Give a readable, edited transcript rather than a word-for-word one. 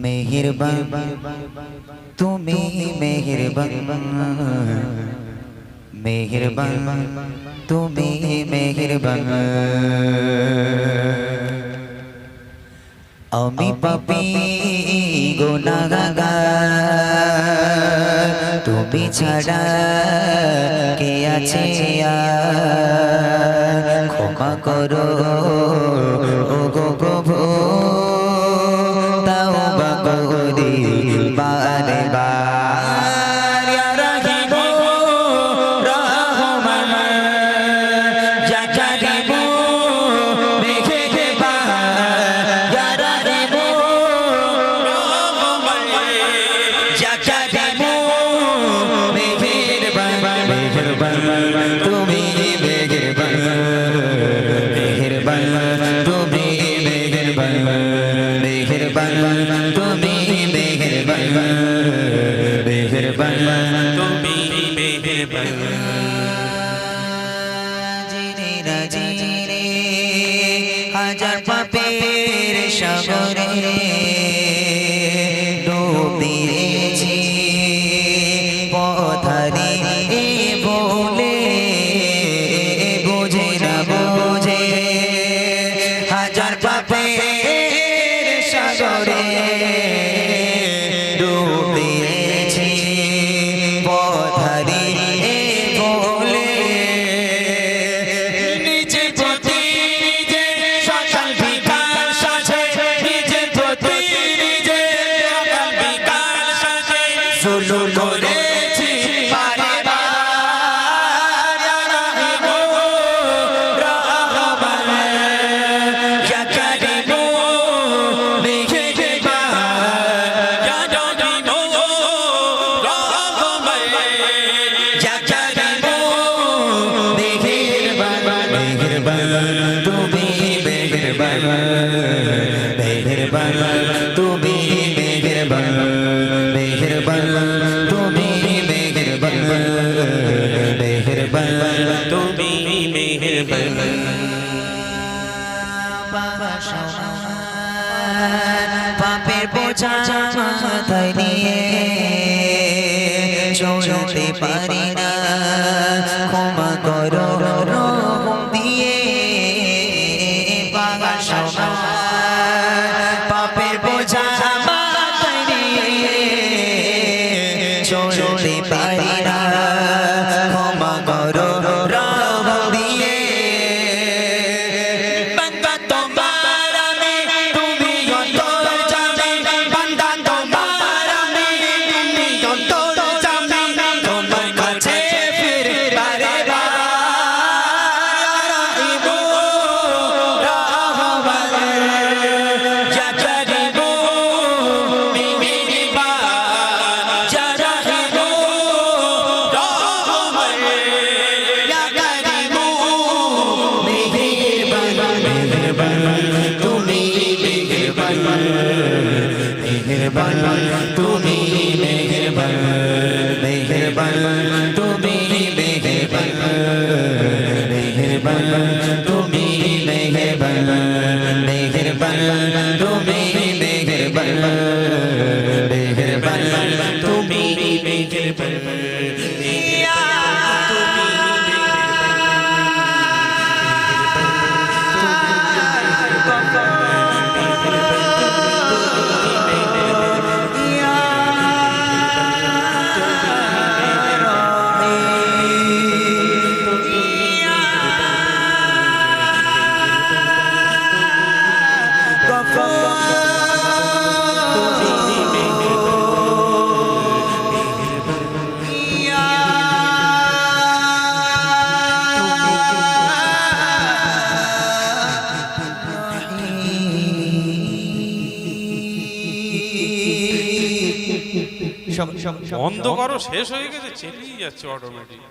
মেহেরবান তুমি মেহেরবান মেহেরবান তুমি মেহেরবান আমি পাপী গুনাহগার তুমি ছাড়া কে আছে আর ক্ষমা করো ও গো প্রভু তাওবা করি বারে বার ইয়া রাহিম রহমান ইয়া কারীম মেহেরবান ইয়া রাহিম রহমান ইয়া কারীম মেহেরবান মেহেরবান তুমি মেহেরবান মেহেরবান তুমি মেহেরবান মেহেরবান তুমি মেহেরবান মেহেরবান তুমি মেহেরবান জিনে না জিনে হাজার পাপের সাগরে ডুব দিয়েছি পথহারি বলে বুঝে না বুঝে হাজার পাপের সাগরে ডুব দিয়েছি পথহারি বলে নিজে প্রতি নিজে সকাল বিকাল সাজে নিজে প্রতি নিজে সকাল বিকাল সাজে জুলুম করেছি বারে বার ইয়া রাহিম রহমান ইয়া কারীম মেহেরবান ইয়া রাহিম রহমান ইয়া কারীম মেহেরবান মেহেরবান তুমি মেহেরবান মেহেরবান তুমি মেহেরবান মেহেরবান তুমি মেহেরবান মেহেরবান তুমি মেহেরবান বাবা সমান পাপের বোঝা মাথায় নিয়ে চলতে পারি না ক্ষমা করো রহম দিয়ে বাবা সমান পাপের বোঝা মাথায় নিয়ে চলতে পারি না ক্ষমা করো রহম দিয়ে বান্দা তোমার আমি তুমি অন্তর জানি বান্দা তোমার আমি তুমি অন্তর জানি তোমার কাছে ফিরে বারে বার ইয়া রাহিম রহমান ইয়া কারীম মেহেরবান ইয়া রাহিম রহমান ইয়া কারীম মেহেরবান মেহেরবান তুমি মেহেরবান মেহেরবান তুমি মেহেরবান মেহেরবান তুমি মেহেরবান মেহেরবান তুমি মেহেরবান মেহেরবান তুমি মেহেরবান মেহেরবান তুমি মেহেরবান অন্ধকারও শেষ হয়ে গেছে, চেলিয়ে যাচ্ছে অটোমেটিক।